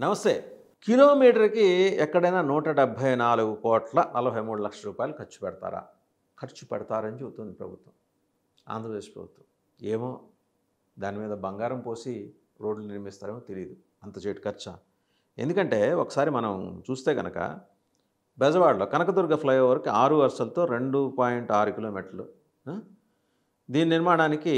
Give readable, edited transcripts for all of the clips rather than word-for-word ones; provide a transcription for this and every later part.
నమస్తే. కిలోమీటర్‌కి ఎక్కడైనా 174,43,00,000 రూపాయలు ఖర్చు పెడతారా? ఖర్చు పెడతారని చెబుతుంది ప్రభుత్వం. ఆంధ్రప్రదేశ్ ప్రభుత్వం. ఏమో దాని మీద బంగారం పోసి రోడ్లు నిర్మిస్తారేమో తెలీదు. అంత చేటు ఖర్చా? ఎందుకంటే ఒకసారి మనం చూస్తే గనక బెజవాడలో కనకదుర్గ ఫ్లైఓవర్‌కి 6 వరుసలతో 2.6 కిలోమీటర్లు. ఆ! దీని నిర్మాణానికి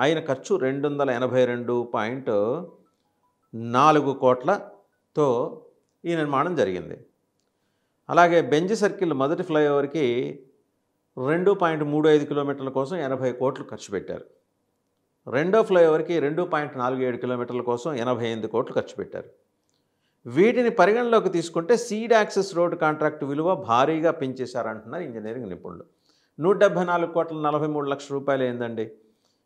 అయిన ఖర్చు 282.4 కోట్లతో ఈ నిర్మాణం జరిగింది. అలాగే బెంజ్ సర్కిల్ మొదటి ఫ్లైఓవర్‌కి 2.35 కిలోమీటర్ల కోసం 80 కోట్లు ఖర్చు పెట్టారు. రెండో ఫ్లైఓవర్‌కి 2.47 కిలోమీటర్ల కోసం 88 కోట్లు ఖర్చు పెట్టారు. వీటిని పరిగణలోకి తీసుకుంటే సీడ్ యాక్సెస్ రోడ్ కాంట్రాక్ట్ విలువ భారీగా పెంచేశారంటున్నారు ఇంజనీరింగ్ నిపుణులు. 174,43,00,000 రూపాయలు ఏందండి?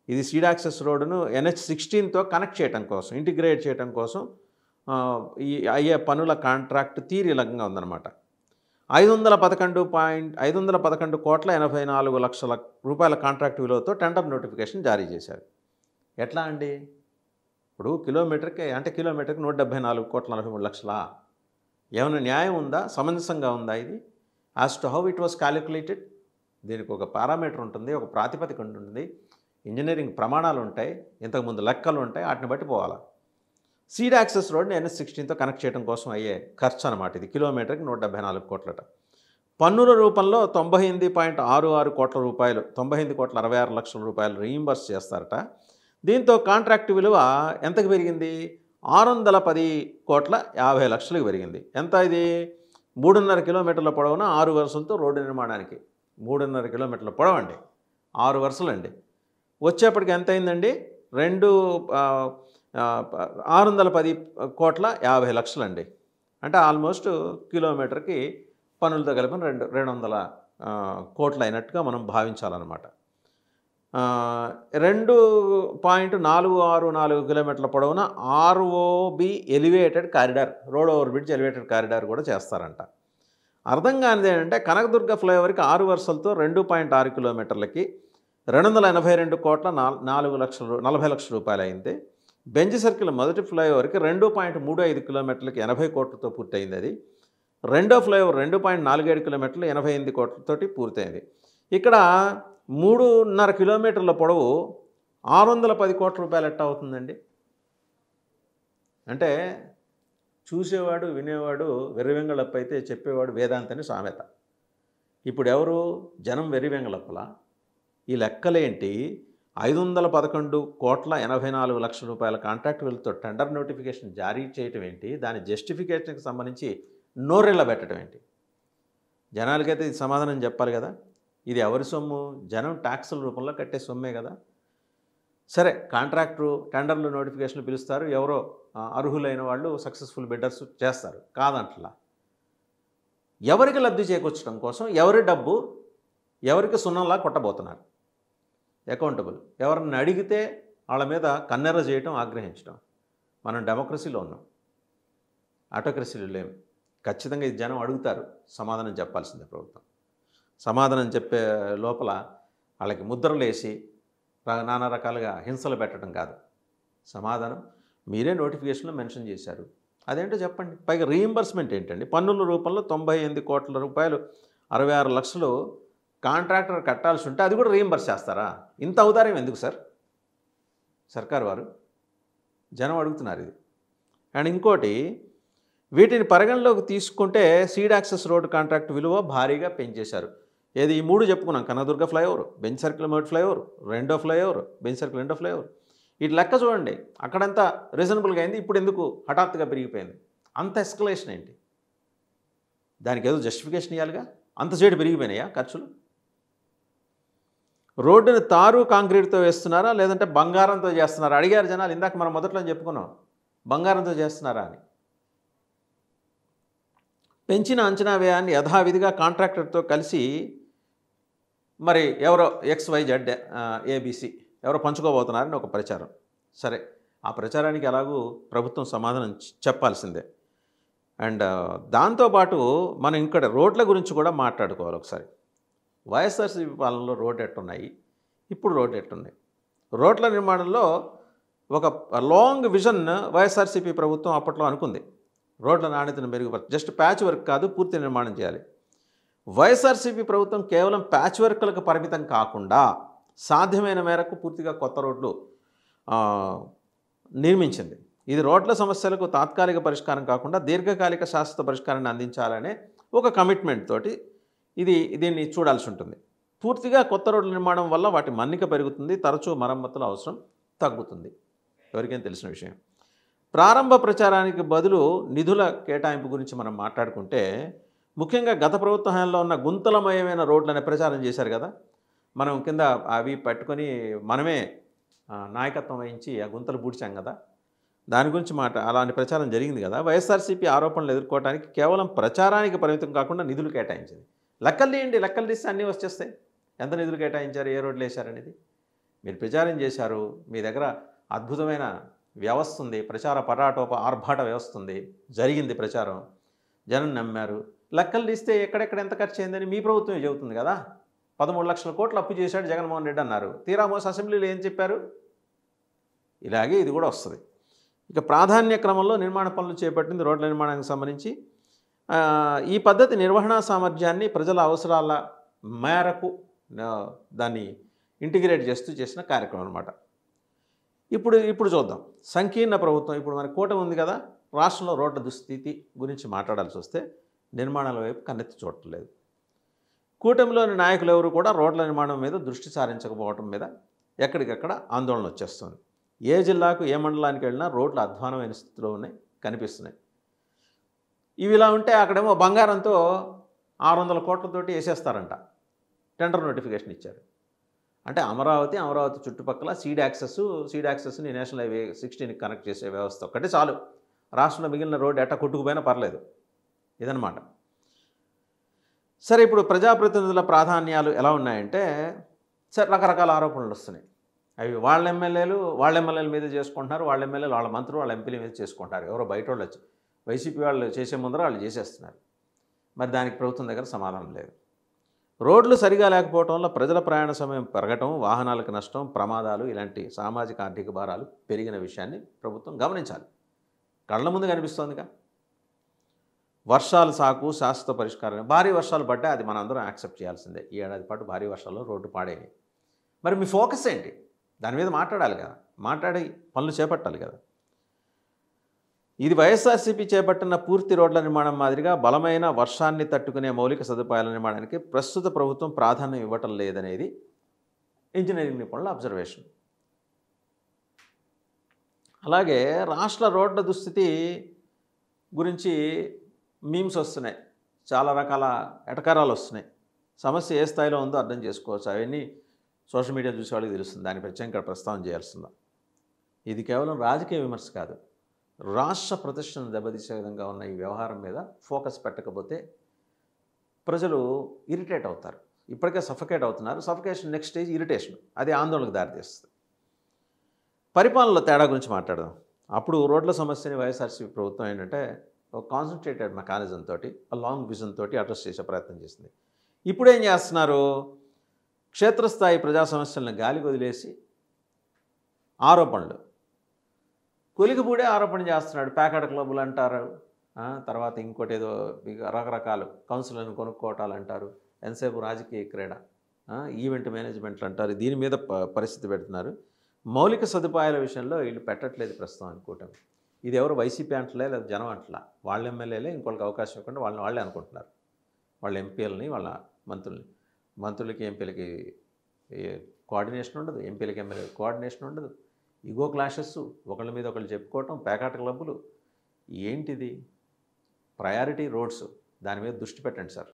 ఇది సీడ్ యాక్సెస్ రోడ్డును NH16తో కనెక్ట్ చేయడం కోసం, ఇంటిగ్రేట్ చేయడం కోసం ఈ అయ్యే పనుల కాంట్రాక్ట్ తీరిలంగా ఉందన్నమాట. 511,84,00,000 రూపాయల కాంట్రాక్ట్ విలువతో టెండర్ నోటిఫికేషన్ జారీ చేశారు. ఎట్లా అండి? ఇప్పుడు కిలోమీటర్కి 174,43,00,000 ఏమైనా న్యాయం ఉందా? సమంజసంగా ఉందా ఇది? As to how it was calculated. దీనికి ఒక పారామీటర్ ఉంటుంది, ఒక ప్రాతిపదిక ఉంటుంది, ఇంజనీరింగ్ ప్రమాణాలు ఉంటాయి, ఇంతకుముందు లెక్కలు ఉంటాయి, వాటిని బట్టి పోవాలా. సీడ్ యాక్సెస్ రోడ్ని NH16తో కనెక్ట్ చేయడం కోసం అయ్యే ఖర్చు అనమాట ఇది. కిలోమీటర్కి 174 కోట్లట. పన్నుల రూపంలో 98.66 కోట్ల రూపాయలు, 98,66,00,000 రూపాయలు రీయింబర్స్ చేస్తారట. దీంతో కాంట్రాక్ట్ విలువ ఎంతకు పెరిగింది? 610,50,00,000కి పెరిగింది. ఎంత ఇది? 3.5 కిలోమీటర్ల పొడవున 6 వరుసలతో రోడ్డు నిర్మాణానికి. 3.5 కిలోమీటర్ల పొడవండి, 6 వరుసలండి. వచ్చేప్పటికి ఎంత అయిందండి? 610,50,00,000 అండి. అంటే ఆల్మోస్ట్ కిలోమీటర్కి పన్నులతో కలిపిన 200 కోట్లు అయినట్టుగా మనం భావించాలన్నమాట. 2.464 కిలోమీటర్ల పొడవున ROB elevated corridor, road over bridge elevated corridor కూడా చేస్తారంట. అర్థం కానిది ఏంటంటే కనకదుర్గ ఫ్లైఓవర్కి 6 వరుసలతో 2.6 కిలోమీటర్లకి 282,40,00,000 రూపాయలు అయింది. బెంజ్ సర్కిల్ మొదటి ఫ్లైఓవర్కి 2.35 కిలోమీటర్లకి 80 కోట్లతో పూర్తయింది. అది రెండో ఫ్లైఓవర్ 2.47 కిలోమీటర్లు 88 కోట్లతోటి పూర్తయింది. ఇక్కడ 3.5 కిలోమీటర్ల పొడవు 610 కోట్ల రూపాయలు ఎట్టా అవుతుందండి? అంటే చూసేవాడు వినేవాడు వెర్రివెంగళప్ప అయితే చెప్పేవాడు వేదాంతని సామెత. ఇప్పుడు ఎవరు? జనం వెర్రివెంగళప్పలా? ఈ లెక్కలేంటి? 511,84,00,000 రూపాయల కాంట్రాక్ట్ విలువతో టెండర్ నోటిఫికేషన్ జారీ చేయటం ఏంటి? దాని జస్టిఫికేషన్కి సంబంధించి నోరెళ్ళ పెట్టడం ఏంటి? జనాలకైతే ఇది సమాధానం చెప్పాలి కదా. ఇది ఎవరి సొమ్ము? జనం ట్యాక్సుల రూపంలో కట్టే సొమ్మే కదా. సరే, కాంట్రాక్టరు టెండర్లు నోటిఫికేషన్లు పిలుస్తారు, ఎవరో అర్హులైన వాళ్ళు సక్సెస్ఫుల్ బిడ్డర్స్ చేస్తారు, కాదంటలా. ఎవరికి లబ్ధి చేకూర్చడం కోసం ఎవరి డబ్బు ఎవరికి సున్నంలా కొట్టబోతున్నారు? అకౌంటబుల్. ఎవరిని అడిగితే వాళ్ళ మీద కన్నెర్ర చేయటం, ఆగ్రహించడం. మనం డెమోక్రసీలో ఉన్నాం, ఆటోక్రసీలో లేము. ఖచ్చితంగా ఇది జనం అడుగుతారు, సమాధానం చెప్పాల్సిందే ప్రభుత్వం. సమాధానం చెప్పే లోపల వాళ్ళకి ముద్రలేసి నానా రకాలుగా హింసలు పెట్టడం కాదు. సమాధానం మీరే నోటిఫికేషన్లో మెన్షన్ చేశారు, అదేంటో చెప్పండి. పైగా రీయింబర్స్మెంట్ ఏంటండి? పన్నుల రూపంలో 98 కోట్ల రూపాయలు 66 లక్షలు కాంట్రాక్టర్ కట్టాల్సి ఉంటే అది కూడా రీయింబర్స్ చేస్తారా? ఇంత ఔదార్యం ఎందుకు సార్ సర్కారు వారు? జనం అడుగుతున్నారు ఇది. అండ్ ఇంకోటి, వీటిని పరిగణలోకి తీసుకుంటే సీడ్ యాక్సెస్ రోడ్ కాంట్రాక్ట్ విలువ భారీగా పెంచేశారు. ఏది? ఈ 3 చెప్పుకున్నాం: కనకదుర్గ ఫ్లైఓవర్, బెంజ్ సర్కిల్ మొదటి ఫ్లైఓవర్, రెండో ఫ్లైఓవర్, బెంజ్ సర్కిల్ రెండో ఫ్లైఓవర్. వీటి లెక్క చూడండి. అక్కడంతా రీజనబుల్గా అయింది, ఇప్పుడు ఎందుకు హఠాత్తుగా పెరిగిపోయింది? అంత ఎస్కలేషన్ ఏంటి? దానికి ఏదో జస్టిఫికేషన్ ఇవ్వాలిగా. అంత సేటు పెరిగిపోయినాయా ఖర్చులు? రోడ్డుని తారు కాంక్రీట్తో వేస్తున్నారా లేదంటే బంగారంతో చేస్తున్నారా? అడిగారు జనాలు. ఇందాక మనం మొదట్లో చెప్పుకున్నాం, బంగారంతో చేస్తున్నారా అని. పెంచిన అంచనా వ్యయాన్ని యథావిధిగా కాంట్రాక్టర్తో కలిసి మరి ఎవరో XYZ ABC ఎవరో పంచుకోబోతున్నారని ఒక ప్రచారం. సరే, ఆ ప్రచారానికి ఎలాగూ ప్రభుత్వం సమాధానం చెప్పాల్సిందే. అండ్ దాంతోపాటు మనం ఇక్కడ రోడ్ల గురించి కూడా మాట్లాడుకోవాలి ఒకసారి. వైఎస్ఆర్సీపీ పాలనలో రోడ్లు ఎట్టున్నాయి, ఇప్పుడు రోడ్లు ఎట్టున్నాయి? రోడ్ల నిర్మాణంలో ఒక లాంగ్ విజన్ వైఎస్ఆర్సీపీ ప్రభుత్వం అప్పట్లో అనుకుంది. రోడ్ల నాణ్యతను మెరుగుపరచాలి. జస్ట్ ప్యాచ్ వర్క్ కాదు, పూర్తి నిర్మాణం చేయాలి. వైఎస్ఆర్సీపీ ప్రభుత్వం కేవలం ప్యాచ్ వర్క్లకు పరిమితం కాకుండా సాధ్యమైన మేరకు పూర్తిగా కొత్త రోడ్లు ఆ, నిర్మించింది. ఇది రోడ్ల సమస్యలకు తాత్కాలిక పరిష్కారం కాకుండా దీర్ఘకాలిక శాశ్వత పరిష్కారాన్ని అందించాలనే ఒక కమిట్మెంట్ తోటి దీన్ని చూడాల్సి ఉంటుంది. పూర్తిగా కొత్త రోడ్ల నిర్మాణం వల్ల వాటి మన్నిక పెరుగుతుంది, తరచూ మరమ్మతుల అవసరం తగ్గుతుంది. ఎవరికైనా తెలిసిన విషయం. ప్రారంభ ప్రచారానికి బదులు నిధుల కేటాయింపు గురించి మనం మాట్లాడుకుంటే, ముఖ్యంగా గత ప్రభుత్వ హయాంలో ఉన్న గుంతలమయమైన రోడ్లనే ప్రచారం చేశారు కదా. మనం కింద అవి పట్టుకొని మనమే నాయకత్వం వహించి ఆ గుంతలు పూడ్చాం కదా. దాని గురించి అలాంటి ప్రచారం జరిగింది కదా. వైఎస్ఆర్సీపీ ఆరోపణలు ఎదుర్కోవడానికి కేవలం ప్రచారానికి పరిమితం కాకుండా నిధులు కేటాయించింది. లెక్కలు తీయండి, లెక్కలు తీస్తే అన్నీ వచ్చేస్తాయి. ఎంత నిధులు కేటాయించారు, ఏ రోడ్లు వేశారనేది. మీరు ప్రచారం చేశారు, మీ దగ్గర అద్భుతమైన వ్యవస్థ ఉంది, ప్రచార ఆర్భాట వ్యవస్థ ఉంది, జరిగింది ప్రచారం, జనం నమ్మారు. లెక్కలు తీస్తే ఎక్కడెక్కడ ఎంత ఖర్చు అయిందని మీ ప్రభుత్వమే చెబుతుంది కదా. 13 లక్షల కోట్లు అప్పు చేశాడు జగన్మోహన్ రెడ్డి అన్నారు. తీరామోస్ అసెంబ్లీలో ఏం చెప్పారు? ఇలాగే ఇది కూడా వస్తుంది. ఇక ప్రాధాన్య క్రమంలో నిర్మాణ పనులు చేపట్టింది రోడ్ల నిర్మాణానికి సంబంధించి. ఈ పద్ధతి నిర్వహణా సామర్థ్యాన్ని ప్రజల అవసరాల మేరకు దాన్ని ఇంటిగ్రేట్ చేసిన కార్యక్రమం అనమాట. ఇప్పుడు చూద్దాం. సంకీర్ణ ప్రభుత్వం, ఇప్పుడు మన కూటమి ఉంది కదా, రాష్ట్రంలో రోడ్ల దుస్థితి గురించి మాట్లాడాల్సి వస్తే నిర్మాణాల వైపు కన్నెత్తి చూడట్లేదు. కూటమిలోని నాయకులు ఎవరు కూడా రోడ్ల నిర్మాణం మీద దృష్టి సారించకపోవటం మీద ఎక్కడికక్కడ ఆందోళన వచ్చేస్తుంది. ఏ జిల్లాకు ఏ మండలానికి వెళ్ళినా రోడ్లు అధ్వానమైన స్థితిలో కనిపిస్తున్నాయి. ఇవి ఇలా ఉంటే అక్కడేమో బంగారంతో 600 కోట్లతోటి వేసేస్తారంట. టెండర్ నోటిఫికేషన్ ఇచ్చారు. అంటే అమరావతి చుట్టుపక్కల సీడ్ యాక్సెస్ని నేషనల్ హైవే 16కి కనెక్ట్ చేసే వ్యవస్థ ఒక్కటే చాలు. రాష్ట్రంలో మిగిలిన రోడ్డు ఎట్టా కొట్టుకుపోయినా పర్లేదు. ఇదనమాట. సరే, ఇప్పుడు ప్రజాప్రతినిధుల ప్రాధాన్యాలు ఎలా ఉన్నాయంటే, సరే రకరకాల ఆరోపణలు వస్తున్నాయి. అవి వాళ్ళ ఎమ్మెల్యేల మీద చేసుకుంటున్నారు, వాళ్ళ ఎమ్మెల్యేలు వాళ్ళ మంత్రులు వాళ్ళ ఎంపీల మీద చేసుకుంటారు. ఎవరో బయట వాళ్ళు వచ్చి వైసీపీ వాళ్ళు చేసే ముందర వాళ్ళు చేసేస్తున్నారు. మరి దానికి ప్రభుత్వం దగ్గర సమాధానం లేదు. రోడ్లు సరిగా లేకపోవడం వల్ల ప్రజల ప్రయాణ సమయం పెరగటం, వాహనాలకు నష్టం, ప్రమాదాలు, ఇలాంటి సామాజిక ఆర్థిక భారాలు పెరిగిన విషయాన్ని ప్రభుత్వం గమనించాలి. కళ్ళ ముందు కనిపిస్తోందిగా. వర్షాలు సాకు, శాశ్వత పరిష్కారం. భారీ వర్షాలు పడ్డా అది మనందరం యాక్సెప్ట్ చేయాల్సిందే. ఈ ఏడాది పాటు భారీ వర్షాల్లో రోడ్డు పాడైనాయి. మరి మీ ఫోకస్ ఏంటి? దాని మీద మాట్లాడాలి కదా, మాట్లాడి పనులు చేపట్టాలి కదా. ఇది వైఎస్ఆర్సీపీ చేపట్టిన పూర్తి రోడ్ల నిర్మాణం మాదిరిగా బలమైన వర్షాన్ని తట్టుకునే మౌలిక సదుపాయాల నిర్మాణానికి ప్రస్తుత ప్రభుత్వం ప్రాధాన్యం ఇవ్వటం లేదనేది ఇంజనీరింగ్ నిపుణుల అబ్జర్వేషన్. అలాగే రాష్ట్ర రోడ్ల దుస్థితి గురించి మీమ్స్ వస్తున్నాయి, చాలా రకాల ఎటకారాలు వస్తున్నాయి. సమస్య ఏ స్థాయిలో ఉందో అర్థం చేసుకోవచ్చు. అవన్నీ సోషల్ మీడియా చూసే వాళ్ళకి తెలుస్తుంది. దాని ప్రత్యేకంగా ప్రస్తావన చేయాల్సిందా. ఇది కేవలం రాజకీయ విమర్శ కాదు, రాష్ట్ర ప్రతిష్టను దెబ్బతీసే విధంగా ఉన్న ఈ వ్యవహారం మీద ఫోకస్ పెట్టకపోతే ప్రజలు ఇరిటేట్ అవుతారు. ఇప్పటికే సఫకేట్ అవుతున్నారు. Suffocation next stage irritation. అది ఆందోళనకు దారితీస్తుంది. పరిపాలనలో తేడా గురించి మాట్లాడదాం. అప్పుడు రోడ్ల సమస్యని వైఎస్ఆర్సీపీ ప్రభుత్వం ఏంటంటే ఒక కాన్సన్ట్రేటెడ్ మెకానిజం తోటి, లాంగ్ విజన్ తోటి అడ్రస్ చేసే ప్రయత్నం చేసింది. ఇప్పుడు ఏం చేస్తున్నారు? క్షేత్రస్థాయి ప్రజా సమస్యలను గాలికి వదిలేసి ఆరోపణలు, కొలిగిపూడే ఆరోపణ చేస్తున్నాడు. ప్యాకెట్ క్లబ్బులు అంటారు, తర్వాత ఇంకోటి ఏదో రకరకాలు కౌన్సిలర్ని కొనుక్కోవటాలు అంటారు, ఎంతసేపు రాజకీయ క్రీడ, ఈవెంట్ మేనేజ్మెంట్లు అంటారు. దీని మీద పరిస్థితి పెడుతున్నారు. మౌలిక సదుపాయాల విషయంలో వీళ్ళు పెట్టట్లేదు ప్రస్తుతం అనుకోవటం. ఇది ఎవరు వైసీపీ అంటలే, లేదా జనం అంటలా, వాళ్ళ ఎమ్మెల్యేలే ఇంకొకరికి అవకాశం ఇవ్వకుండా వాళ్ళే అనుకుంటున్నారు. వాళ్ళ ఎంపీలని, వాళ్ళ మంత్రులకి ఎంపీలకి కోఆర్డినేషన్ ఉండదు, ఎంపీలకి ఎమ్మెల్యేలకి కోఆర్డినేషన్ ఉండదు. ఇగో క్లాషెస్, ఒకళ్ళ మీద ఒకళ్ళు చెప్పుకోవటం, ప్యాకెట్ క్లబ్బులు. ఏంటిది? ప్రయారిటీ రోడ్స్, దాని మీద దృష్టి పెట్టండి సార్.